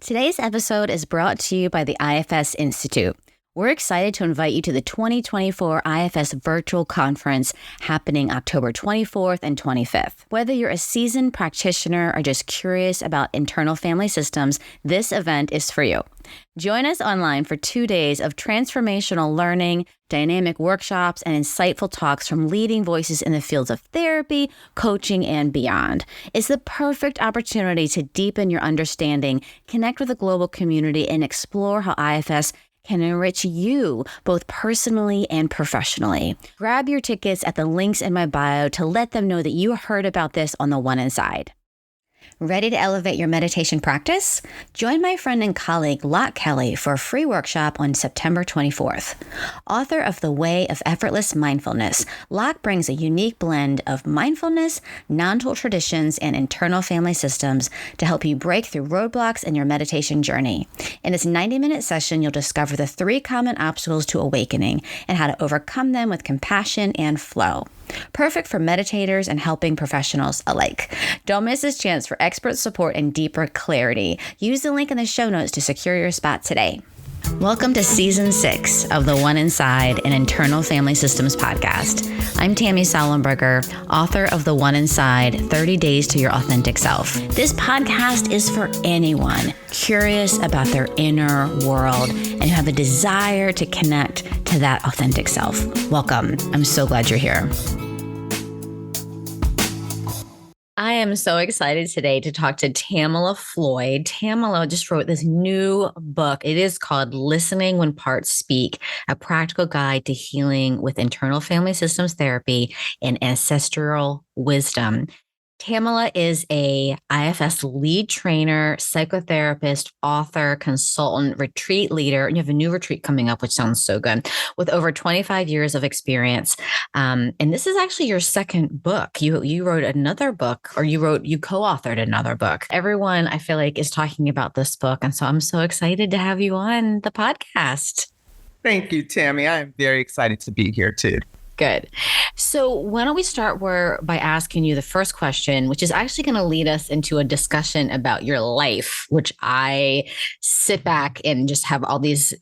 Today's episode is brought to you by the IFS Institute. We're excited to invite you to the 2024 IFS Virtual Conference happening October 24th and 25th. Whether you're a seasoned practitioner or just curious about internal family systems, this event is for you. Join us online for 2 days of transformational learning, dynamic workshops, and insightful talks from leading voices in the fields of therapy, coaching, and beyond. It's the perfect opportunity to deepen your understanding, connect with a global community, and explore how IFS can enrich you both personally and professionally. Grab your tickets at the links in my bio to let them know that you heard about this on the One Inside. Ready to elevate your meditation practice? Join my friend and colleague Loch Kelly for a free workshop on September 24th. Author of The Way of Effortless Mindfulness, Loch brings a unique blend of mindfulness, non-dual traditions, and internal family systems to help you break through roadblocks in your meditation journey. In this 90-minute session, you'll discover the 3 common obstacles to awakening and how to overcome them with compassion and flow. Perfect for meditators and helping professionals alike. Don't miss this chance for expert support and deeper clarity. Use the link in the show notes to secure your spot today. Welcome to Season 6 of the One Inside, an Internal Family Systems podcast. I'm Tammy Sollenberger, author of The One Inside, 30 Days to Your Authentic Self. This podcast is for anyone curious about their inner world and who have a desire to connect to that authentic self. Welcome. I'm so glad you're here. I am so excited today to talk to Tamala Floyd. Tamala just wrote this new book. It is called Listening When Parts Speak, a practical guide to healing with internal family systems therapy and ancestral wisdom. Tamala is a IFS lead trainer, psychotherapist, author, consultant, retreat leader. And you have a new retreat coming up, which sounds so good, with over 25 years of experience. And this is actually your second book. You wrote another book, or you co-authored another book. Everyone, I feel like, is talking about this book. And so I'm so excited to have you on the podcast. Thank you, Tammy. I'm very excited to be here too. Good. So why don't we start by asking you the first question, which is actually going to lead us into a discussion about your life, which I sit back and just have all these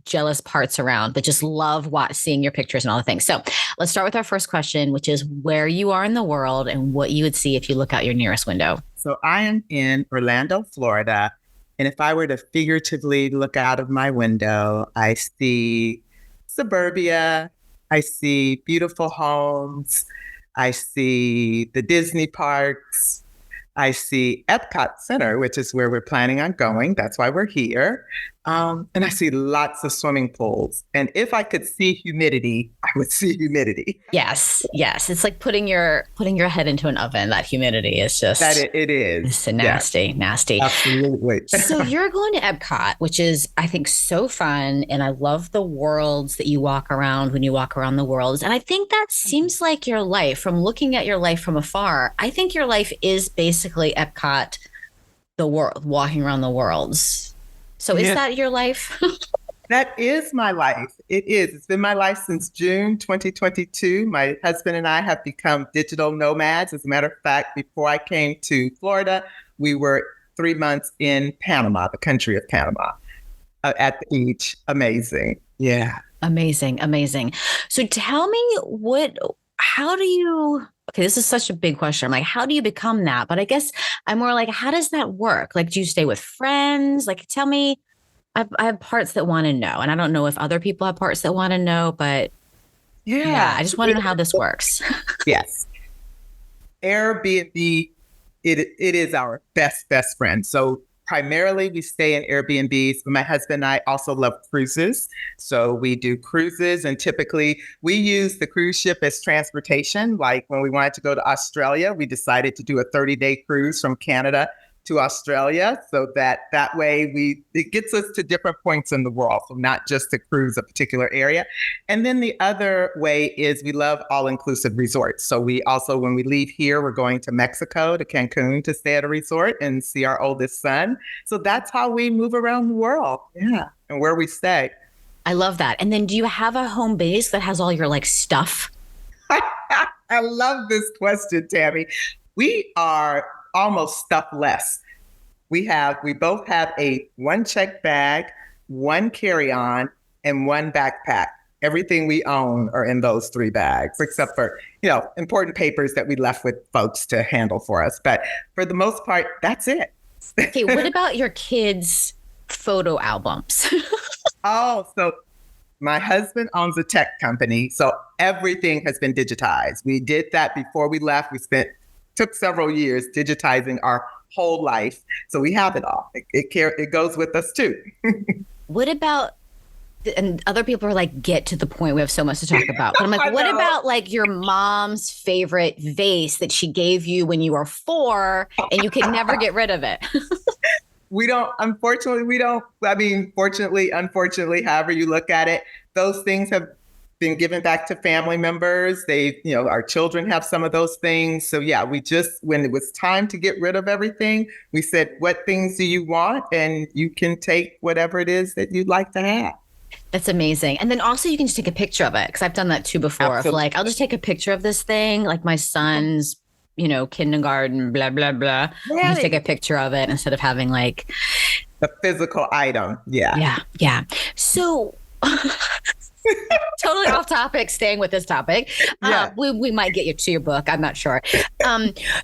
jealous parts around, but just love seeing your pictures and all the things. So let's start with our first question, which is where you are in the world and what you would see if you look out your nearest window. So I am in Orlando, Florida. And if I were to figuratively look out of my window, I see suburbia. I see beautiful homes. I see the Disney parks. I see Epcot Center, which is where we're planning on going. That's why we're here. And I see lots of swimming pools. And if I could see humidity, I would see humidity. Yes. It's like putting your head into an oven. That humidity is just... It is. It's nasty. Absolutely. So you're going to Epcot, which is, I think, so fun. And I love the worlds that you walk around when you walk around the worlds. And I think that seems like your life. From looking at your life from afar, I think your life is basically Epcot, the world, walking around the worlds. So is that your life? That is my life. It is. It's been my life since June 2022. My husband and I have become digital nomads. As a matter of fact, before I came to Florida, we were 3 months in Panama, the country of Panama, at the beach. Amazing. Yeah. Amazing. So tell me okay, this is such a big question. I'm like, how do you become that? But I guess I'm more like, how does that work? Like, do you stay with friends? Like, tell me, I have parts that want to know. And I don't know if other people have parts that want to know, but yeah, I just want to know how this works. Yes. Airbnb, it is our best friend. So primarily we stay in Airbnbs, but my husband and I also love cruises. So we do cruises, and typically we use the cruise ship as transportation. Like when we wanted to go to Australia, we decided to do a 30-day cruise from Canada to Australia, so that way it gets us to different points in the world, so not just to cruise a particular area. And then the other way is we love all-inclusive resorts. So we also, when we leave here, we're going to Mexico, to Cancun, to stay at a resort and see our oldest son. So that's how we move around the world. Yeah, and where we stay. I love that. And then do you have a home base that has all your stuff? I love this question, Tammy. We are almost stuffless. We both have a one check bag, one carry-on, and one backpack. Everything we own are in those three bags, except for, important papers that we left with folks to handle for us. But for the most part, that's it. Okay, what about your kids' photo albums? So my husband owns a tech company, so everything has been digitized. We did that before we left. Took several years digitizing our whole life. So we have it all. It goes with us too. What about, and other people are like, get to the point, we have so much to talk about. But I'm like, what about like your mom's favorite vase that she gave you when you were 4 and you could never get rid of it? Fortunately, unfortunately, however you look at it, those things have been given back to family members. Our children have some of those things. So yeah, when it was time to get rid of everything, we said, what things do you want? And you can take whatever it is that you'd like to have. That's amazing. And then also you can just take a picture of it, because I've done that too before. Of like, I'll just take a picture of this thing, like my son's, kindergarten, blah, blah, blah. Right. Just take a picture of it instead of having like a physical item. Yeah. Yeah. So totally off topic, staying with this topic. Yeah. We might get you to your book. I'm not sure.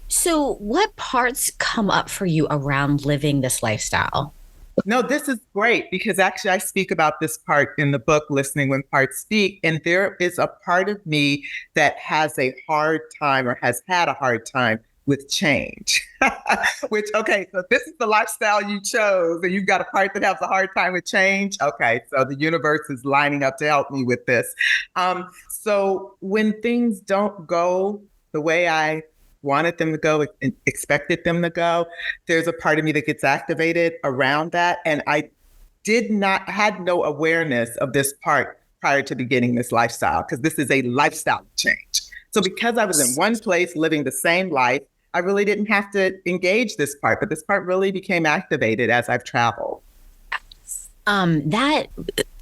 So what parts come up for you around living this lifestyle? No, this is great, because actually I speak about this part in the book, Listening When Parts Speak. And there is a part of me that has a hard time, or has had a hard time, with change. So this is the lifestyle you chose, and you've got a part that has a hard time with change. Okay, so the universe is lining up to help me with this. So when things don't go the way I wanted them to go and expected them to go, there's a part of me that gets activated around that. And I had no awareness of this part prior to beginning this lifestyle, because this is a lifestyle change. So because I was in one place living the same life, I really didn't have to engage this part, but this part really became activated as I've traveled.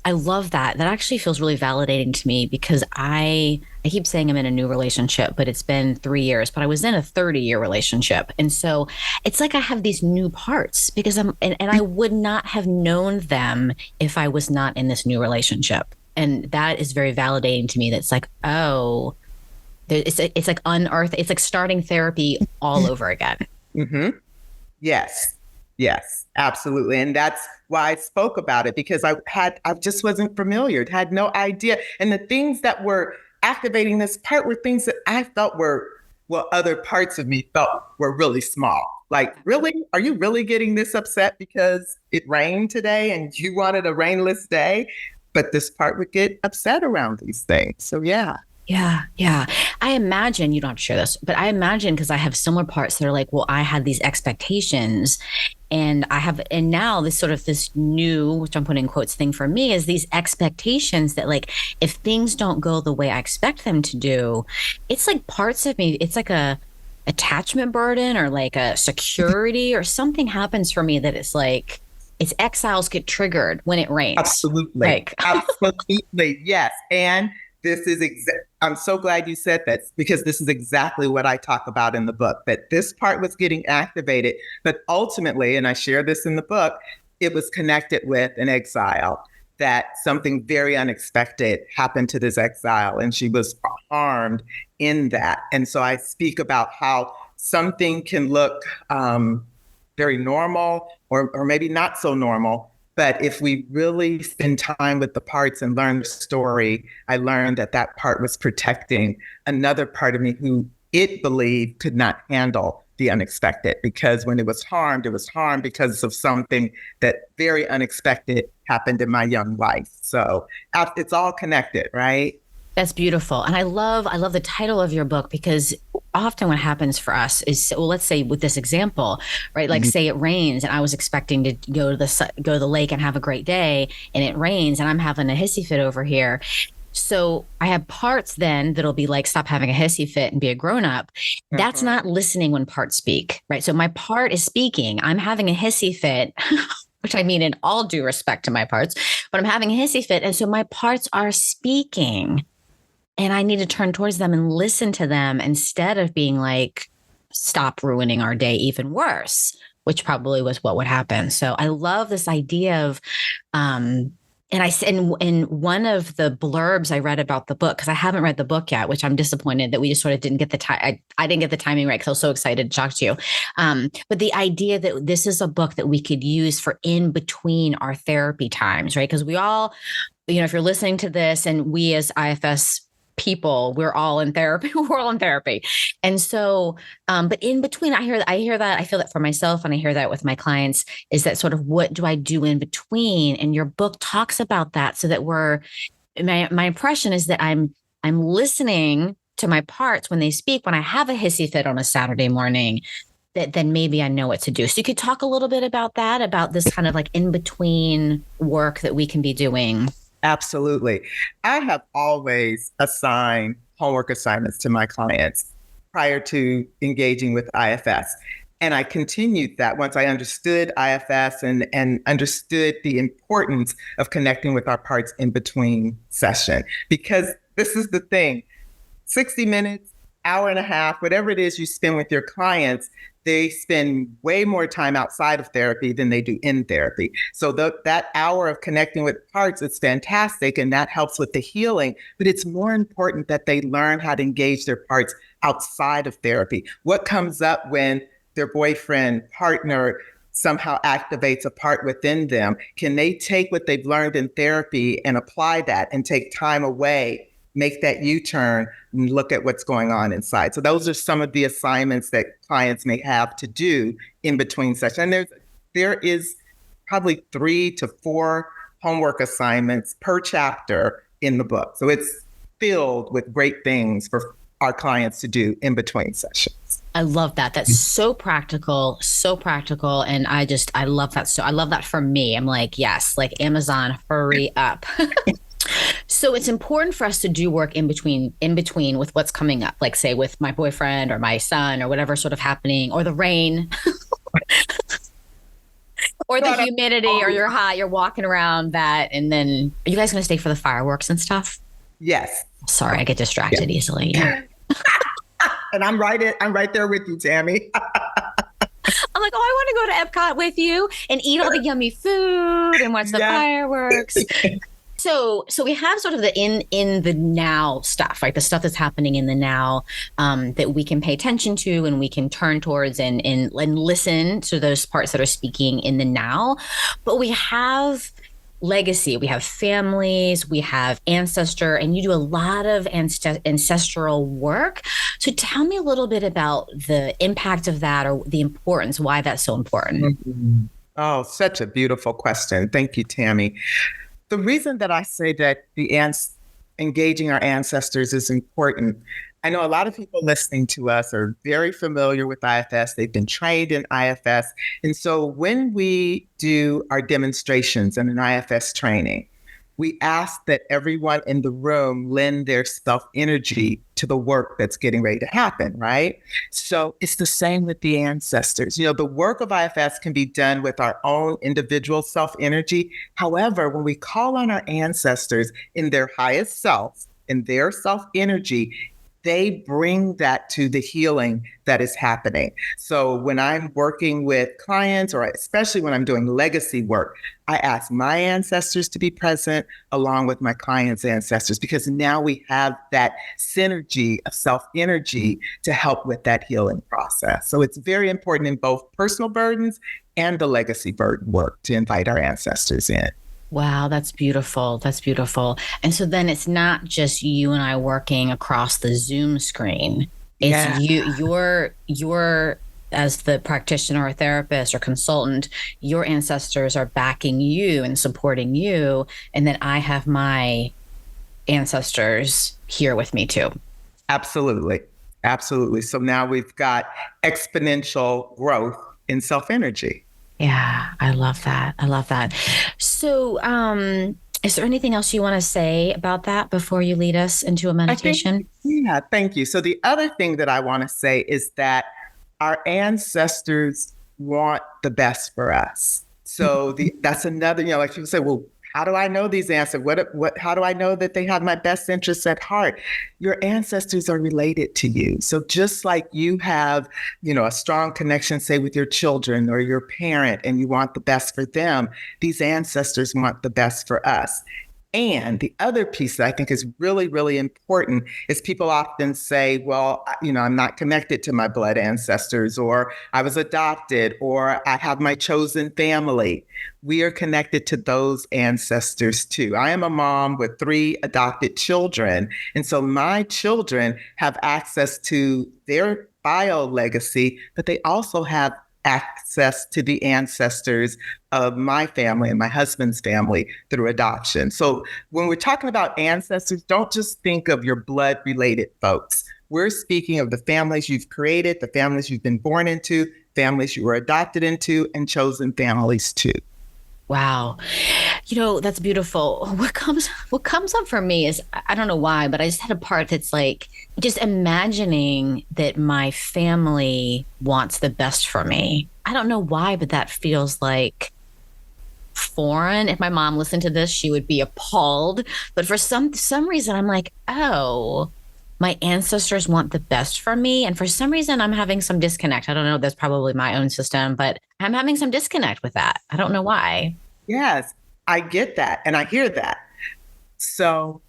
I love that. That actually feels really validating to me, because I keep saying I'm in a new relationship, but it's been 3 years, but I was in a 30-year relationship. And so it's like I have these new parts, because and I would not have known them if I was not in this new relationship. And that is very validating to me. That's like, oh, it's like it's like starting therapy all over again. Mm-hmm. Yes, absolutely. And that's why I spoke about it, because I just wasn't familiar, had no idea. And the things that were activating this part were things that I felt other parts of me felt were really small. Like, really? Are you really getting this upset because it rained today and you wanted a rainless day? But this part would get upset around these things. So yeah. Yeah. I imagine, you don't have to share this, but I imagine, because I have similar parts that are like, well, I had these expectations, and now this new, which I'm putting in quotes, thing for me is these expectations that, like, if things don't go the way I expect them to do, it's like parts of me, it's like a attachment burden, or like a security, or something happens for me that it's like, it's exiles get triggered when it rains. Absolutely. Absolutely. Yes. And I'm so glad you said that, because this is exactly what I talk about in the book, that this part was getting activated, but ultimately, and I share this in the book, it was connected with an exile, that something very unexpected happened to this exile, and she was harmed in that. And so I speak about how something can look very normal, or maybe not so normal. But if we really spend time with the parts and learn the story, I learned that part was protecting another part of me who it believed could not handle the unexpected, because when it was harmed because of something that very unexpected happened in my young life. So it's all connected, right? That's beautiful. And I love the title of your book, because often what happens for us is, well, let's say with this example, right? Like, say it rains, and I was expecting to go to the lake and have a great day, and it rains, and I'm having a hissy fit over here. So I have parts then that'll be like, stop having a hissy fit and be a grown up. Mm-hmm. That's not listening when parts speak, right? So my part is speaking. I'm having a hissy fit, which I mean in all due respect to my parts, but I'm having a hissy fit. And so my parts are speaking. And I need to turn towards them and listen to them, instead of being like, stop ruining our day even worse. which probably was what would happen. So I love this idea of, and I said in one of the blurbs I read about the book, because I haven't read the book yet, which I'm disappointed that we just sort of didn't get the time. I didn't get the timing right because I was so excited to talk to you. But the idea that this is a book that we could use for in between our therapy times, right? Because we all, if you're listening to this, and we as IFS people, we're all in therapy. We're all in therapy. And so, but in between, I hear that, I feel that for myself, and I hear that with my clients, is that sort of, what do I do in between? And your book talks about that, so that my impression is that I'm listening to my parts when they speak, when I have a hissy fit on a Saturday morning, that then maybe I know what to do. So you could talk a little bit about that, about this kind of like in between work that we can be doing. Absolutely. I have always assigned homework assignments to my clients prior to engaging with IFS. And I continued that once I understood IFS and understood the importance of connecting with our parts in between session. Because this is the thing, 60 minutes, hour and a half, whatever it is you spend with your clients, they spend way more time outside of therapy than they do in therapy. So that hour of connecting with parts is fantastic, and that helps with the healing. But it's more important that they learn how to engage their parts outside of therapy. What comes up when their boyfriend, partner somehow activates a part within them? Can they take what they've learned in therapy and apply that and take time away, make that U-turn, and look at what's going on inside? So those are some of the assignments that clients may have to do in between sessions. And there is probably 3 to 4 homework assignments per chapter in the book. So it's filled with great things for our clients to do in between sessions. I love that. That's so practical, so practical. And I love that. So I love that for me. I'm like, yes, like Amazon, hurry up. So it's important for us to do work in between with what's coming up, like say with my boyfriend or my son or whatever sort of happening, or the rain or the humidity, or you're hot, you're walking around that. And then, are you guys going to stay for the fireworks and stuff? Yes. Sorry, I get distracted easily. Yeah. And I'm right there with you, Tammy. I'm like, I want to go to Epcot with you and eat all the yummy food and watch the fireworks. So we have sort of the in the now stuff, right? The stuff that's happening in the now, that we can pay attention to, and we can turn towards and listen to those parts that are speaking in the now. But we have legacy, we have families, we have ancestor, and you do a lot of ancestral work. So tell me a little bit about the impact of that, or the importance, why that's so important. Mm-hmm. Oh, such a beautiful question. Thank you, Tammy. The reason that I say that engaging our ancestors is important, I know a lot of people listening to us are very familiar with IFS. They've been trained in IFS. And so when we do our demonstrations in an IFS training, we ask that everyone in the room lend their self-energy to the work that's getting ready to happen, right? So it's the same with the ancestors. The work of IFS can be done with our own individual self-energy. However, when we call on our ancestors in their highest self, in their self-energy, they bring that to the healing that is happening. So when I'm working with clients, or especially when I'm doing legacy work, I ask my ancestors to be present along with my clients' ancestors, because now we have that synergy of self-energy to help with that healing process. So it's very important in both personal burdens and the legacy burden work to invite our ancestors in. Wow, that's beautiful. That's beautiful. And so then it's not just you and I working across the Zoom screen. It's you're as the practitioner or therapist or consultant, your ancestors are backing you and supporting you. And then I have my ancestors here with me too. Absolutely. Absolutely. So now we've got exponential growth in self-energy. Yeah, I love that. I love that. So, is there anything else you want to say about that before you lead us into a meditation? Thank you. So the other thing that I want to say is that our ancestors want the best for us. So that's another, like people say, well, How do I know these ancestors? How do I know that they have my best interests at heart? Your ancestors are related to you. So just like you have, a strong connection, say, with your children or your parent, and you want the best for them, these ancestors want the best for us. And the other piece that I think is really, really important is people often say, well, I'm not connected to my blood ancestors, or I was adopted, or I have my chosen family. We are connected to those ancestors too. I am a mom with 3 adopted children. And so my children have access to their bio legacy, but they also have access to the ancestors of my family and my husband's family through adoption. So when we're talking about ancestors, don't just think of your blood related folks. We're speaking of the families you've created, the families you've been born into, families you were adopted into, and chosen families too. Wow. That's beautiful. What comes up for me is, I don't know why, but I just had a part that's like just imagining that my family wants the best for me. I don't know why, but that feels like foreign. If my mom listened to this, she would be appalled. But for some reason, I'm like, oh, my ancestors want the best for me. And for some reason, I'm having some disconnect. I don't know. That's probably my own system, but I'm having some disconnect with that. I don't know why. Yes, I get that. And I hear that. So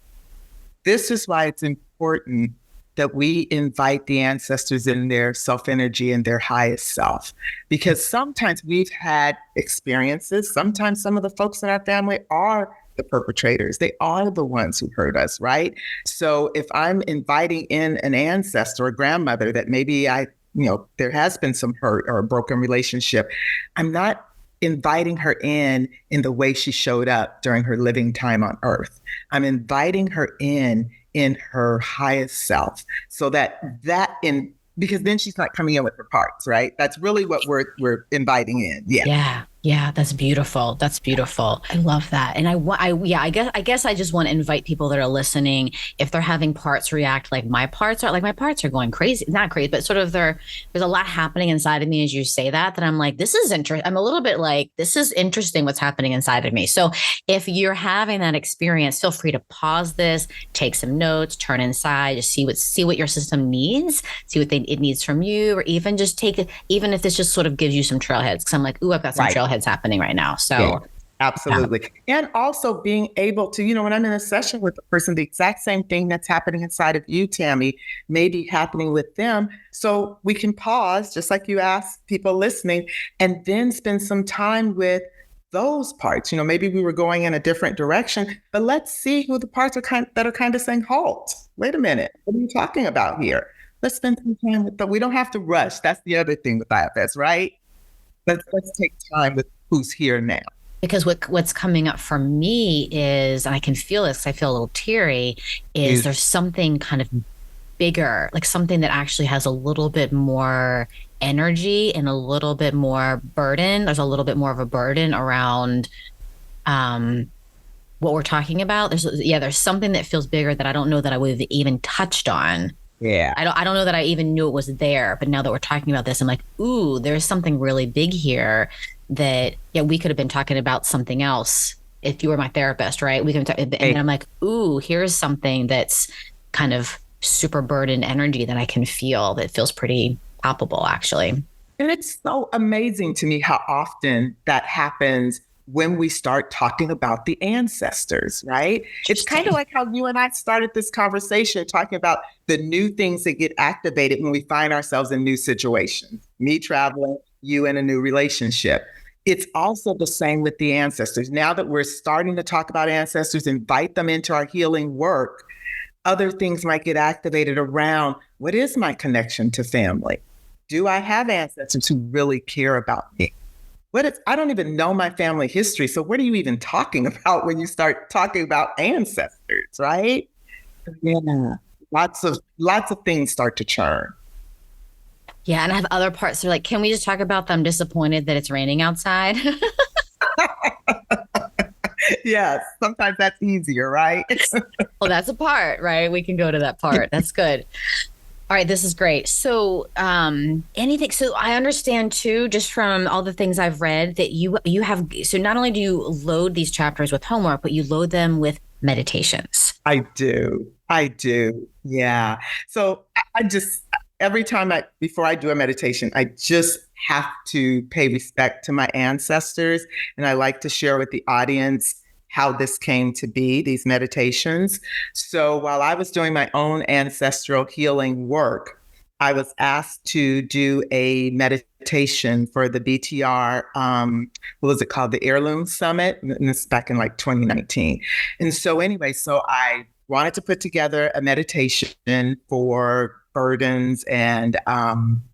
this is why it's important that we invite the ancestors in their self-energy and their highest self. Because sometimes we've had experiences. Sometimes some of the folks in our family are the perpetrators. They are the ones who hurt us, right? So if I'm inviting in an ancestor, a grandmother that maybe there has been some hurt or a broken relationship, I'm not inviting her in the way she showed up during her living time on earth. I'm inviting her in her highest self, so because then she's not coming in with her parts, right? That's really what we're inviting in. Yeah, that's beautiful. That's beautiful. I love that. And I guess I just want to invite people that are listening, if they're having parts react like my parts are going crazy, not crazy, but sort of there's a lot happening inside of me as you say that I'm like, this is interesting. I'm a little bit like, this is interesting what's happening inside of me. So if you're having that experience, feel free to pause this, take some notes, turn inside, just see what your system needs, see what it needs from you, or even just take it, even if this just sort of gives you some trailheads. Cause I'm like, ooh, I've got some trailheads happening right now. So yeah, absolutely. Yeah. And also being able to, when I'm in a session with a person, the exact same thing that's happening inside of you, Tammy, may be happening with them. So we can pause, just like you asked people listening, and then spend some time with those parts. Maybe we were going in a different direction, but let's see who the parts are that are kind of saying, halt, wait a minute, what are you talking about here? Let's spend some time with them. We don't have to rush. That's the other thing with IFS, right? Let's take time with who's here now. Because what's coming up for me is, and I can feel this, I feel a little teary, is there's something kind of bigger, like something that actually has a little bit more energy and a little bit more burden. There's a little bit more of a burden around what we're talking about. There's something that feels bigger that I don't know that I would have even touched on. Yeah. I don't know that I even knew it was there, but now that we're talking about this, I'm like, ooh, there's something really big here that, we could have been talking about something else if you were my therapist, right? We can talk, and then I'm like, ooh, here's something that's kind of super burdened energy that I can feel, that feels pretty palpable, actually. And it's so amazing to me how often that happens when we start talking about the ancestors, right? It's kind of like how you and I started this conversation talking about the new things that get activated when we find ourselves in new situations. Me traveling, you in a new relationship. It's also the same with the ancestors. Now that we're starting to talk about ancestors, invite them into our healing work, other things might get activated around, what is my connection to family? Do I have ancestors who really care about me? I don't even know my family history. So what are you even talking about when you start talking about ancestors, right? Yeah. Lots of things start to churn. Yeah. And I have other parts that are like, can we just talk about them disappointed that it's raining outside? Yes. Sometimes that's easier, right? Well, that's a part, right? We can go to that part. That's good. All right, this is great. So, anything. So, I understand too, just from all the things I've read, that you have. So, not only do you load these chapters with homework, but you load them with meditations. I do. I do. Yeah. So I just, every time before I do a meditation, I just have to pay respect to my ancestors. And I like to share with the audience how this came to be, these meditations. So while I was doing my own ancestral healing work, I was asked to do a meditation for the BTR, what was it called? The Heirloom Summit. And this back in like 2019. And so anyway, so I wanted to put together a meditation for burdens and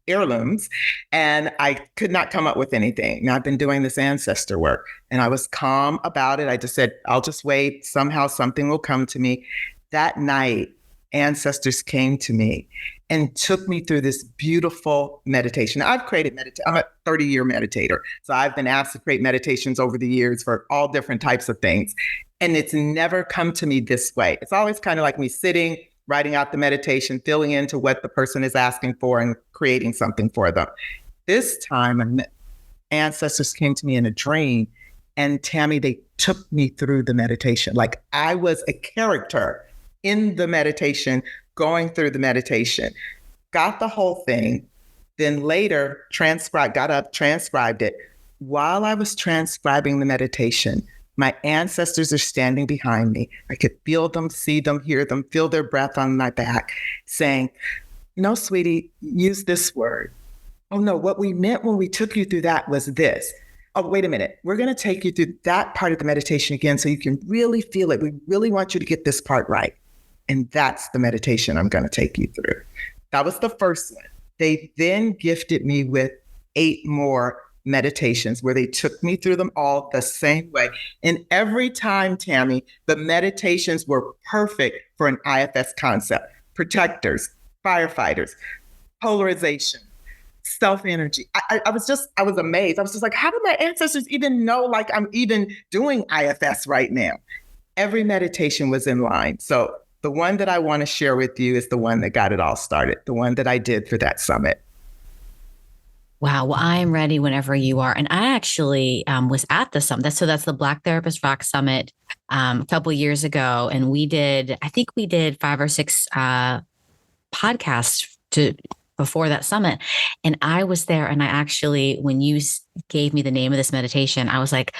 heirlooms. And I could not come up with anything. Now I've been doing this ancestor work and I was calm about it. I just said, I'll just wait. Somehow something will come to me. That night, ancestors came to me and took me through this beautiful meditation. I've created I'm a 30-year meditator. So I've been asked to create meditations over the years for all different types of things. And it's never come to me this way. It's always kind of like me sitting, writing out the meditation, filling into what the person is asking for and creating something for them. This time, ancestors came to me in a dream, and Tammy, they took me through the meditation. Like I was a character in the meditation, going through the meditation, got the whole thing, then later got up, transcribed it. While I was transcribing the meditation, my ancestors are standing behind me. I could feel them, see them, hear them, feel their breath on my back, saying, no, sweetie, use this word. Oh no, what we meant when we took you through that was this. Oh, wait a minute. We're going to take you through that part of the meditation again so you can really feel it. We really want you to get this part right. And that's the meditation I'm going to take you through. That was the first one. They then gifted me with 8 more meditations where they took me through them all the same way. And every time, Tammy, the meditations were perfect for an IFS concept. Protectors, firefighters, polarization, self-energy. I was amazed. I was just like, how do my ancestors even know like I'm even doing IFS right now? Every meditation was in line. So the one that I want to share with you is the one that got it all started, the one that I did for that summit. Wow. Well, I am ready whenever you are. And I actually was at the summit. So that's the Black Therapist Rock Summit a couple years ago. And I think we did 5 or 6 podcasts before that summit. And I was there. And I actually, when you gave me the name of this meditation, I was like,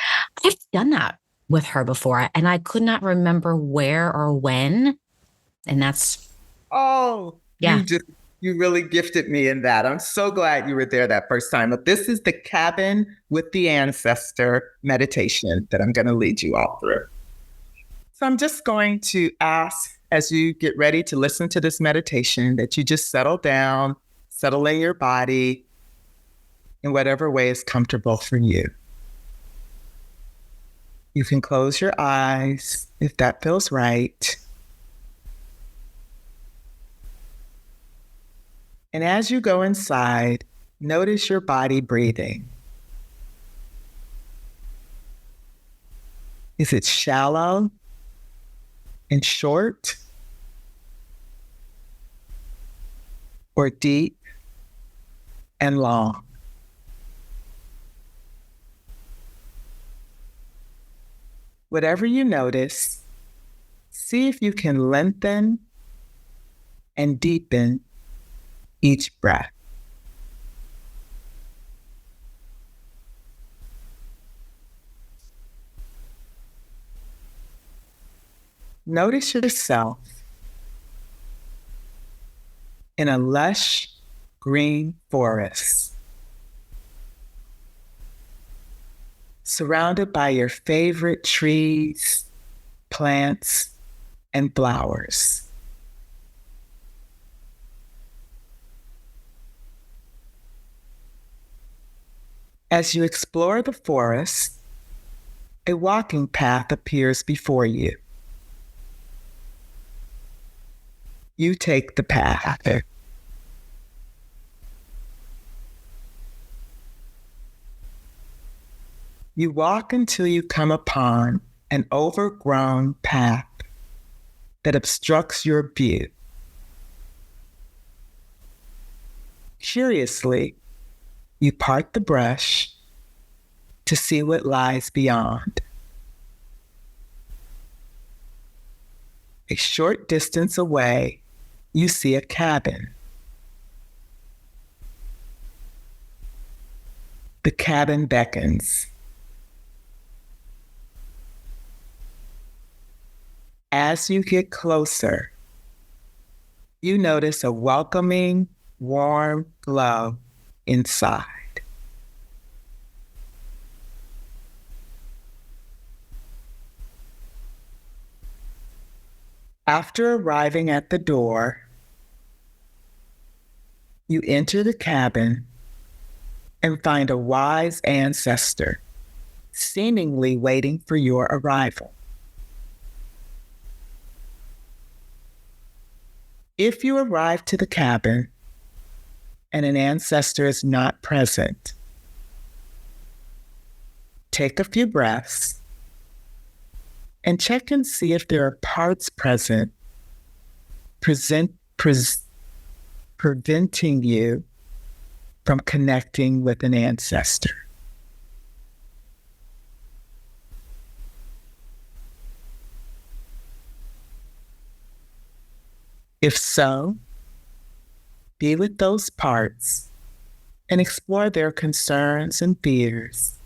I've done that with her before. And I could not remember where or when. And that's, yeah. You really gifted me in that. I'm so glad you were there that first time. But this is the Cabin with the Ancestor meditation that I'm going to lead you all through. So I'm just going to ask, as you get ready to listen to this meditation, that you just settle down, settle in your body in whatever way is comfortable for you. You can close your eyes if that feels right. And as you go inside, notice your body breathing. Is it shallow and short? Or deep and long? Whatever you notice, see if you can lengthen and deepen each breath. Notice yourself in a lush green forest, surrounded by your favorite trees, plants, and flowers. As you explore the forest, a walking path appears before you. You take the path. You walk until you come upon an overgrown path that obstructs your view. Curiously, you part the brush to see what lies beyond. A short distance away, you see a cabin. The cabin beckons. As you get closer, you notice a welcoming, warm glow inside. After arriving at the door, you enter the cabin and find a wise ancestor seemingly waiting for your arrival. If you arrive to the cabin and an ancestor is not present, take a few breaths and check and see if there are parts present preventing you from connecting with an ancestor. If so, be with those parts and explore their concerns and fears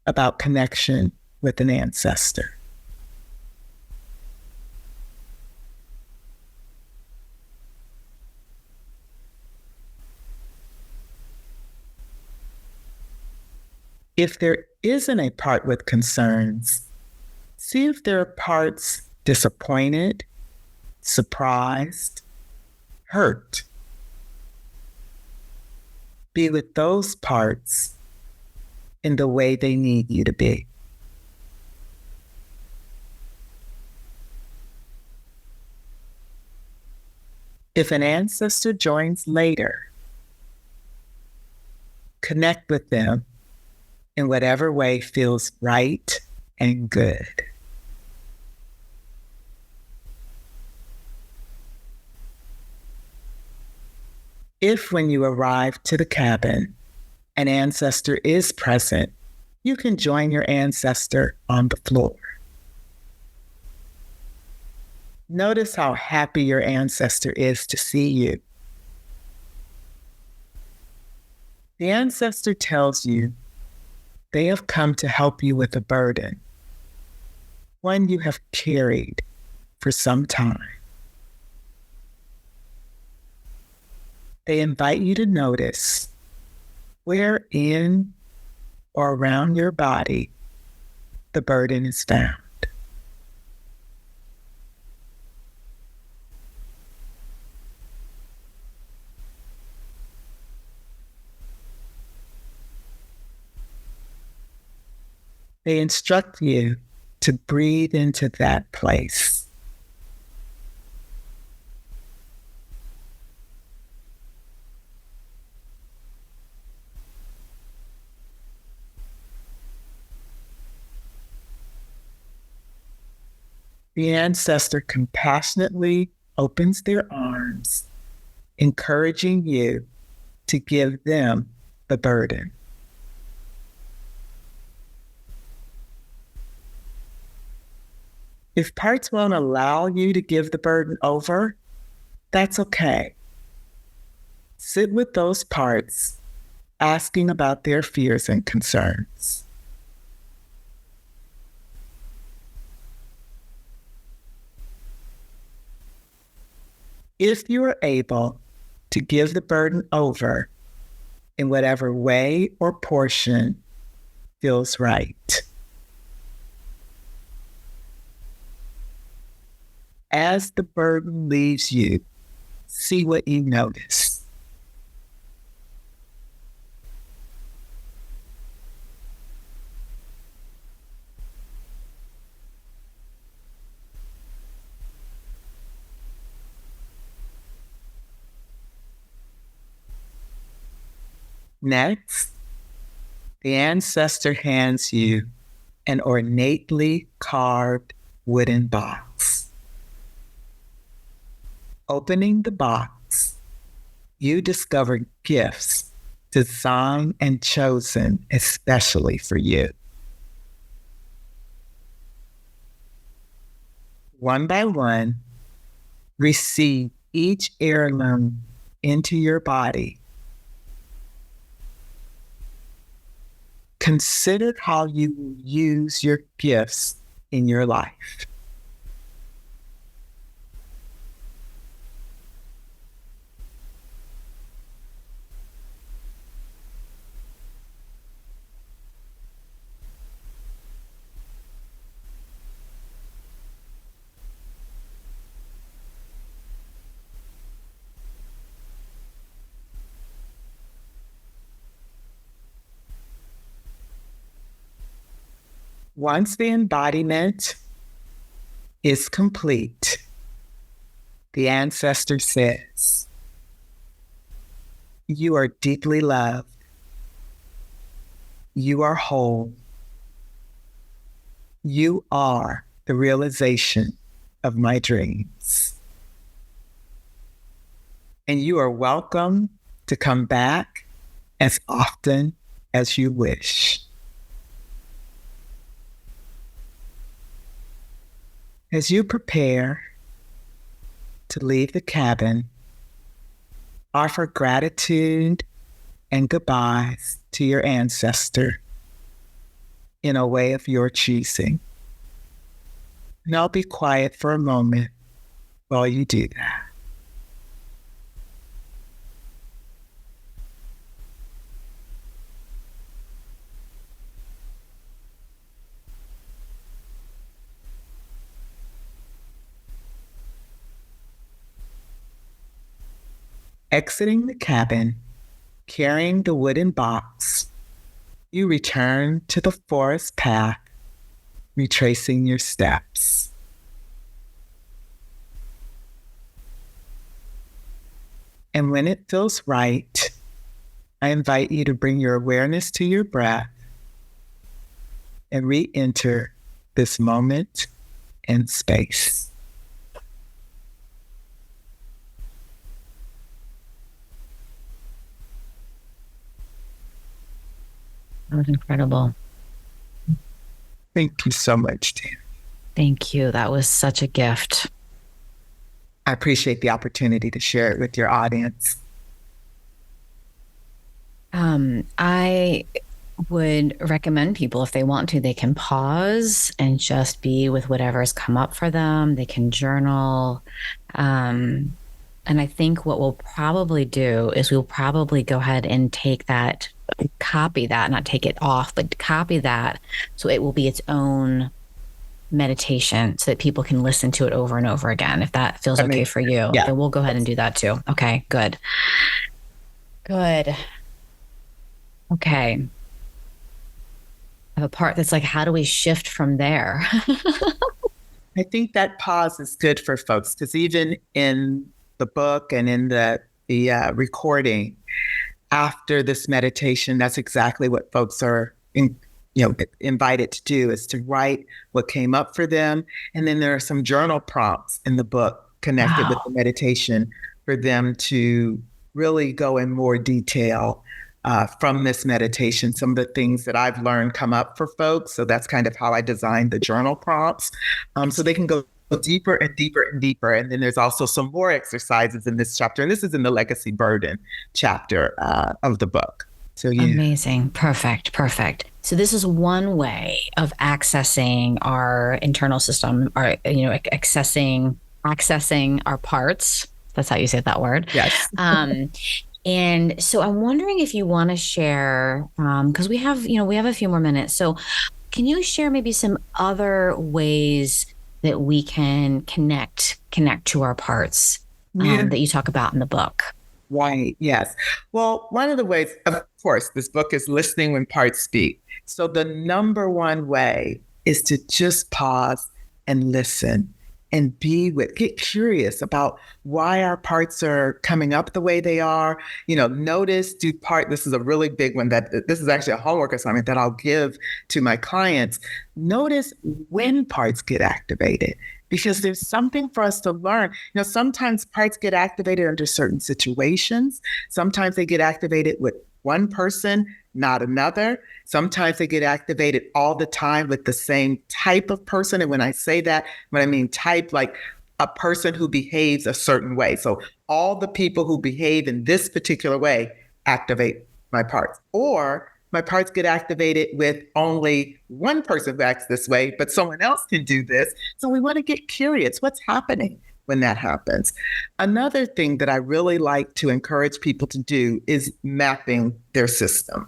about connection with an ancestor. If there isn't a part with concerns, see if there are parts disappointed, surprised, hurt. Be with those parts in the way they need you to be. If an ancestor joins later, connect with them in whatever way feels right and good. If when you arrive to the cabin, an ancestor is present, you can join your ancestor on the floor. Notice how happy your ancestor is to see you. The ancestor tells you they have come to help you with a burden, one you have carried for some time. They invite you to notice where in or around your body the burden is found. They instruct you to breathe into that place. The ancestor compassionately opens their arms, encouraging you to give them the burden. If parts won't allow you to give the burden over, that's okay. Sit with those parts, asking about their fears and concerns. If you are able to give the burden over in whatever way or portion feels right. As the burden leaves you, see what you notice. Next, the ancestor hands you an ornately carved wooden box. Opening the box, you discover gifts designed and chosen especially for you. One by one, receive each heirloom into your body. Consider how you will use your gifts in your life. Once the embodiment is complete, the ancestor says, you are deeply loved. You are whole. You are the realization of my dreams. And you are welcome to come back as often as you wish. As you prepare to leave the cabin, offer gratitude and goodbyes to your ancestor in a way of your choosing. And I'll be quiet for a moment while you do that. Exiting the cabin, carrying the wooden box, you return to the forest path, retracing your steps. And when it feels right, I invite you to bring your awareness to your breath and re-enter this moment and space. That was incredible. Thank you so much, Tammy. Thank you. That was such a gift. I appreciate the opportunity to share it with your audience. I would recommend people, if they want to, they can pause and just be with whatever's come up for them. They can journal. And I think what we'll probably do is we'll probably go ahead and copy that, not take it off, but copy that so it will be its own meditation so that people can listen to it over and over again. If that feels okay for you, then we'll go ahead and do that too. Okay, good. Good. Okay. I have a part that's like, how do we shift from there? I think that pause is good for folks because even in the book and in the recording, after this meditation, that's exactly what folks are invited to do, is to write what came up for them. And then there are some journal prompts in the book connected with the meditation for them to really go in more detail from this meditation. Some of the things that I've learned come up for folks. So that's kind of how I designed the journal prompts. So they can go deeper and deeper and deeper. And then there's also some more exercises in this chapter. And this is in the Legacy Burden chapter of the book. So yeah. Amazing. Perfect. So this is one way of accessing our internal system, accessing our parts. That's how you say that word. Yes. And so I'm wondering if you want to share, because we have a few more minutes. So can you share maybe some other ways that we can connect to our parts that you talk about in the book? Right. Yes. Well, one of the ways, of course, this book is listening when parts speak. So the number one way is to just pause and listen and get curious about why our parts are coming up the way they are. Notice, this is a really big one this is actually a homework assignment that I'll give to my clients. Notice when parts get activated because there's something for us to learn. Sometimes parts get activated under certain situations. Sometimes they get activated with one person, not another. Sometimes they get activated all the time with the same type of person. And when I say that, when I mean type, like a person who behaves a certain way. So all the people who behave in this particular way activate my parts. Or my parts get activated with only one person who acts this way, but someone else can do this. So we want to get curious. What's happening when that happens? Another thing that I really like to encourage people to do is mapping their system.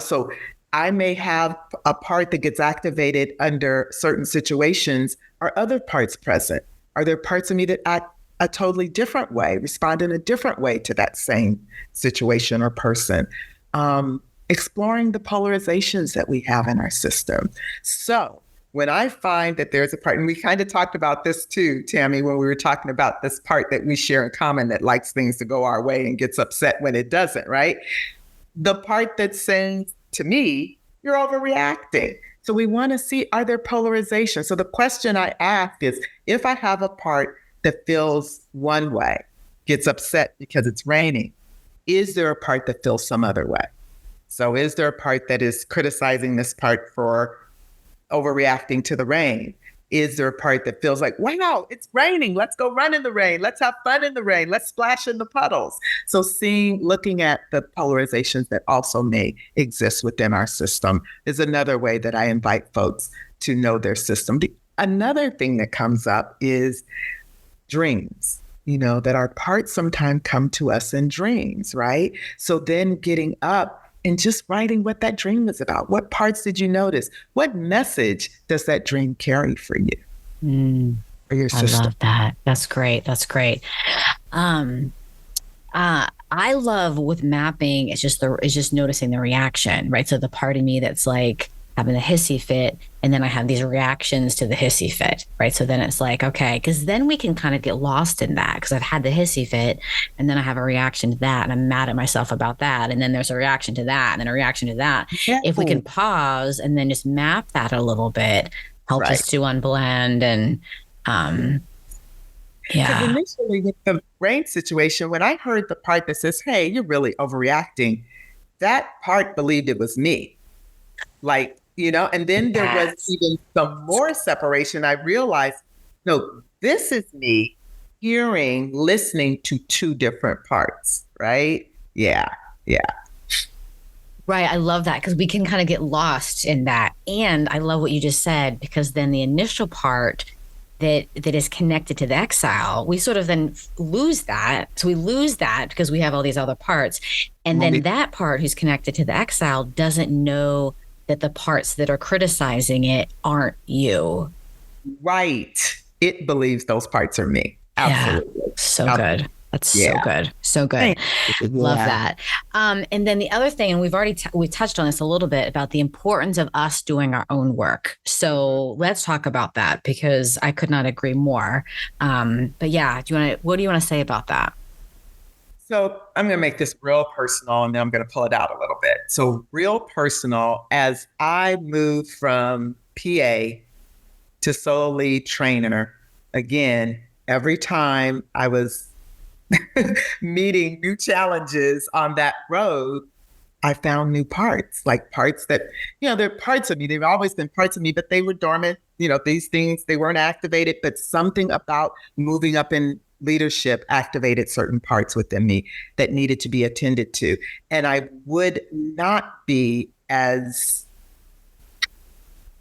So I may have a part that gets activated under certain situations. Are other parts present? Are there parts of me that act a totally different way, respond in a different way to that same situation or person? Exploring the polarizations that we have in our system. So when I find that there's a part, and we kind of talked about this too, Tammy, when we were talking about this part that we share in common that likes things to go our way and gets upset when it doesn't, right? The part that's saying to me, you're overreacting. So we want to see, are there polarizations? So the question I ask is, if I have a part that feels one way, gets upset because it's raining, is there a part that feels some other way? So is there a part that is criticizing this part for overreacting to the rain? Is there a part that feels like, wow, it's raining. Let's go run in the rain. Let's have fun in the rain. Let's splash in the puddles. So looking at the polarizations that also may exist within our system is another way that I invite folks to know their system. Another thing that comes up is dreams. That our parts sometimes come to us in dreams, right? So then getting up and just writing what that dream was about. What parts did you notice? What message does that dream carry for you? For your system? I love that. That's great. That's great. I love with mapping, it's just noticing the reaction, right? So the part of me that's like having a hissy fit, and then I have these reactions to the hissy fit, right? So then it's like, okay, because then we can kind of get lost in that, because I've had the hissy fit and then I have a reaction to that and I'm mad at myself about that. And then there's a reaction to that and then a reaction to that. Yeah. If we can pause and then just map that a little bit, helps us to unblend and, yeah. Initially with the rain situation, when I heard the part that says, hey, you're really overreacting, that part believed it was me. And then there was even some more separation. I realized, no, this is me listening to two different parts, right? Yeah. Right. I love that, because we can kind of get lost in that. And I love what you just said, because then the initial part that is connected to the exile, we sort of then lose that. So we lose that because we have all these other parts. And then that part who's connected to the exile doesn't know that the parts that are criticizing it aren't you. Right. It believes those parts are me. Absolutely. Yeah. So good. That's so good. So good. Love that. And then the other thing, and we touched on this a little bit, about the importance of us doing our own work. So let's talk about that, because I could not agree more. But yeah, what do you want to say about that? So I'm going to make this real personal, and then I'm going to pull it out a little bit. So real personal, as I moved from PA to solo lead trainer, again, every time I was meeting new challenges on that road, I found new parts, like parts that, they're parts of me. They've always been parts of me, but they were dormant. These things, they weren't activated, but something about moving up in leadership activated certain parts within me that needed to be attended to. And I would not be as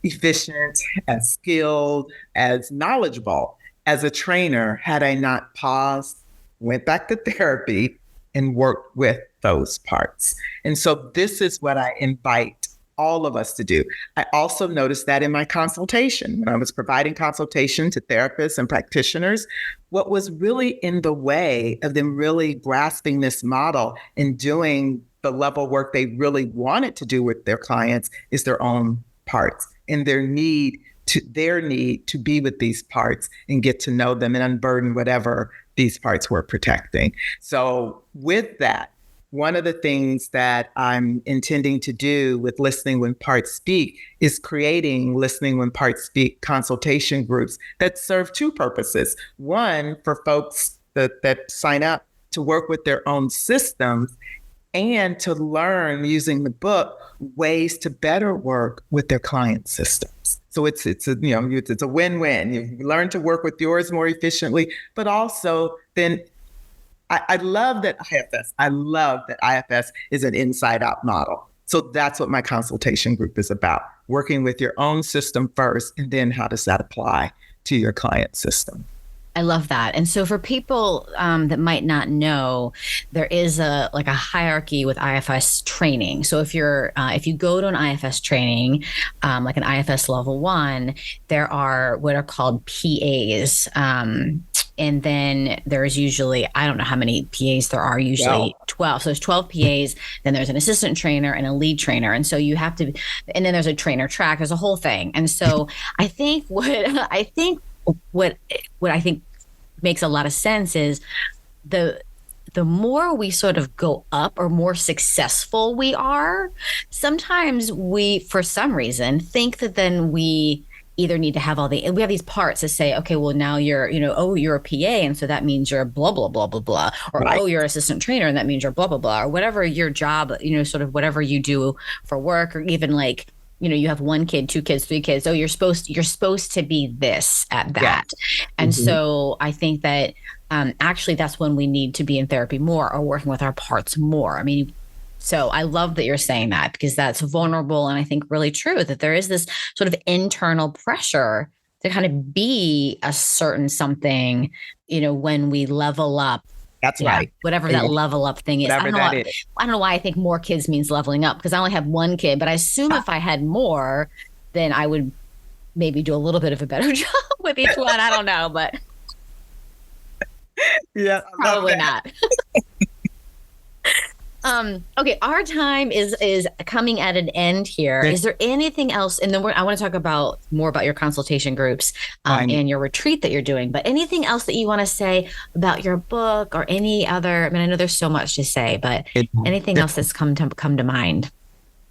efficient, as skilled, as knowledgeable as a trainer had I not paused, went back to therapy, and worked with those parts. And so this is what I invite all of us to do. I also noticed that in my consultation, when I was providing consultation to therapists and practitioners, what was really in the way of them really grasping this model and doing the level work they really wanted to do with their clients is their own parts and their need to be with these parts and get to know them and unburden whatever these parts were protecting. So with that, one of the things that I'm intending to do with Listening When Parts Speak is creating Listening When Parts Speak consultation groups that serve two purposes. One, for folks that sign up to work with their own systems and to learn using the book ways to better work with their client systems. So it's a win-win. You learn to work with yours more efficiently, but also then I love that IFS is an inside-out model. So that's what my consultation group is about, working with your own system first, and then how does that apply to your client system? I love that. And so for people that might not know, there is a hierarchy with IFS training. So if you go to an IFS training, like an IFS Level 1, there are what are called PAs. And then there's usually, I don't know how many PAs there are, usually 12. So there's 12 PAs, then there's an assistant trainer and a lead trainer. And so you have to, and then there's a trainer track, there's a whole thing. And so I think what I think makes a lot of sense is the more we sort of go up or more successful we are, sometimes we, for some reason, think that then we either need to have we have these parts that say, okay, well, now you're a PA. And so that means you're blah, blah, blah, blah, blah, or, right. Oh, you're assistant trainer. And that means you're blah, blah, blah, or whatever your job, sort of whatever you do for work, or even like, you have 1 kid, 2 kids, 3 kids. Oh, you're supposed to be this at that. Yeah. And so I think that actually that's when we need to be in therapy more, or working with our parts more. I mean, so I love that you're saying that, because that's vulnerable. And I think really true that there is this sort of internal pressure to kind of be a certain something, when we level up. That's right. Whatever that level up thing is. Whatever that is. I don't know why I think more kids means leveling up, because I only have 1 kid, but I assume if I had more, then I would maybe do a little bit of a better job with each one. I don't know, but yeah, probably not. Okay, our time is coming at an end here. Is there anything else? And then I want to talk more about your consultation groups and your retreat that you're doing. But anything else that you want to say about your book, or any other? I mean, I know there's so much to say, but anything else that's come to mind?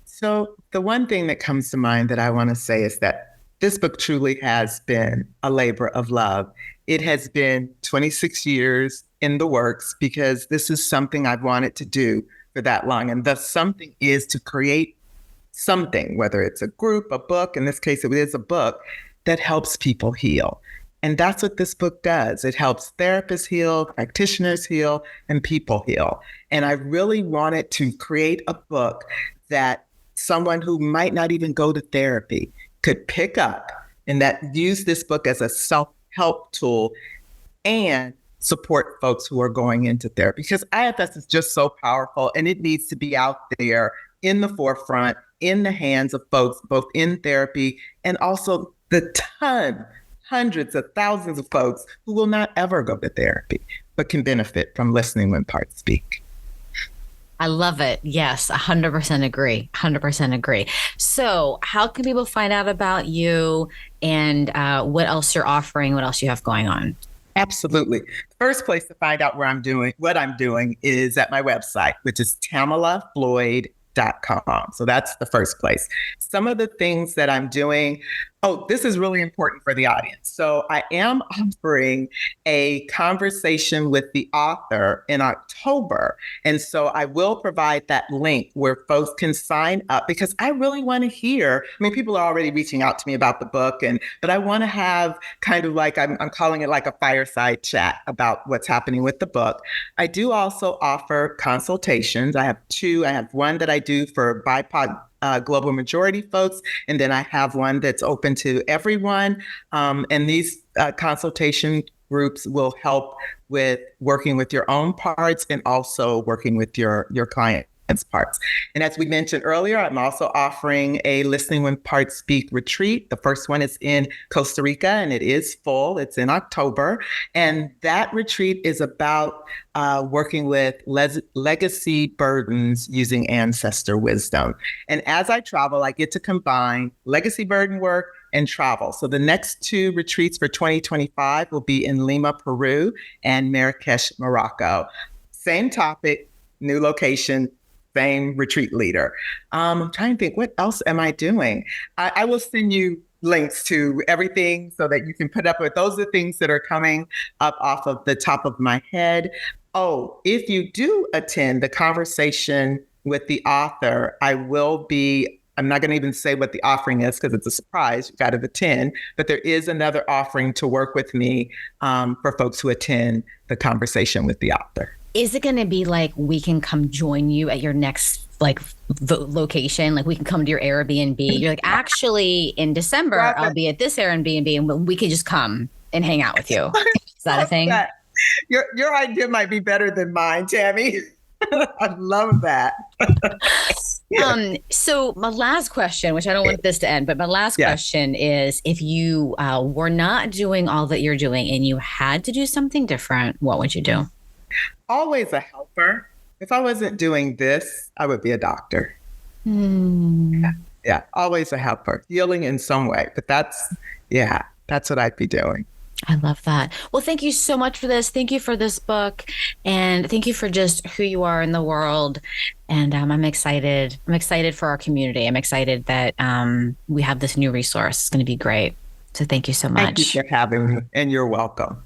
So the one thing that comes to mind that I want to say is that this book truly has been a labor of love. It has been 26 years in the works, because this is something I've wanted to do for that long. And the something is to create something, whether it's a group, a book, in this case, it is a book that helps people heal. And that's what this book does. It helps therapists heal, practitioners heal, and people heal. And I really wanted to create a book that someone who might not even go to therapy could pick up, and that use this book as a self-help tool and support folks who are going into therapy, because IFS is just so powerful, and it needs to be out there in the forefront, in the hands of folks, both in therapy and also the hundreds of thousands of folks who will not ever go to therapy, but can benefit from listening when parts speak. I love it. Yes, 100% agree. 100% agree. So how can people find out about you, and what else you're offering, what else you have going on? Absolutely. First place to find out what I'm doing is at my website, which is tamalafloyd.com. So that's the first place. Some of the things that I'm doing. Oh, this is really important for the audience. So I am offering a conversation with the author in October. And so I will provide that link where folks can sign up, because I really want to hear. I mean, people are already reaching out to me about the book, but I want to have kind of like, I'm calling it like a fireside chat about what's happening with the book. I do also offer consultations. I have 2. I have one that I do for BIPOC global majority folks, and then I have one that's open to everyone. And these consultation groups will help with working with your own parts and also working with your client parts. And as we mentioned earlier, I'm also offering a Listening When Parts Speak retreat. The first one is in Costa Rica, and it is full. It's in October. And that retreat is about working with legacy burdens using ancestor wisdom. And as I travel, I get to combine legacy burden work and travel. So the next 2 retreats for 2025 will be in Lima, Peru, and Marrakesh, Morocco. Same topic, new location, same retreat leader. I'm trying to think, what else am I doing? I will send you links to everything so that you can put up with. Those are things that are coming up off of the top of my head. Oh, if you do attend the conversation with the author, I'm not going to even say what the offering is because it's a surprise. You've got to attend, but there is another offering to work with me for folks who attend the conversation with the author. Is it going to be like we can come join you at your next location? Like we can come to your Airbnb. You're like, actually in December, I'll be at this Airbnb and we can just come and hang out with you. Is that a thing? Your idea might be better than mine, Tammy. I love that. So my last question, which I don't want this to end, but my last question is, if you were not doing all that you're doing and you had to do something different, what would you do? Always a helper. If I wasn't doing this, I would be a doctor. Yeah, always a helper, healing in some way. But that's what I'd be doing. I love that. Well, thank you so much for this. Thank you for this book. And thank you for just who you are in the world. And I'm excited. I'm excited for our community. I'm excited that we have this new resource. It's going to be great. So thank you so much. Thank you for having me, and you're welcome.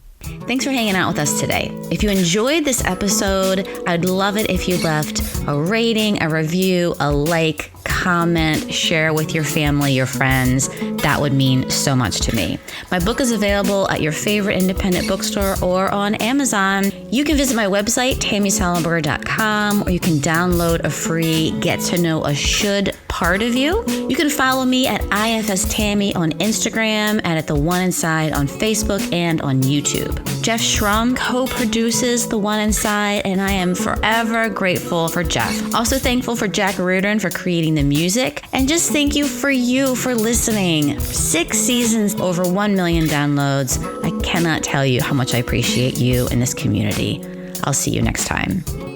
Thanks for hanging out with us today. If you enjoyed this episode, I'd love it if you left a rating, a review, a like, comment, share with your family, your friends. That would mean so much to me. My book is available at your favorite independent bookstore or on Amazon. You can visit my website, tammysallenberger.com, or you can download a free Get to Know a Should part of you. You can follow me at IFS Tammy on Instagram and at The One Inside on Facebook and on YouTube. Jeff Schrum co-produces The One Inside, and I am forever grateful for Jeff. Also thankful for Jack Rudin for creating the music, and just thank you for listening. 6 seasons, over 1 million downloads. I cannot tell you how much I appreciate you in this community. I'll see you next time.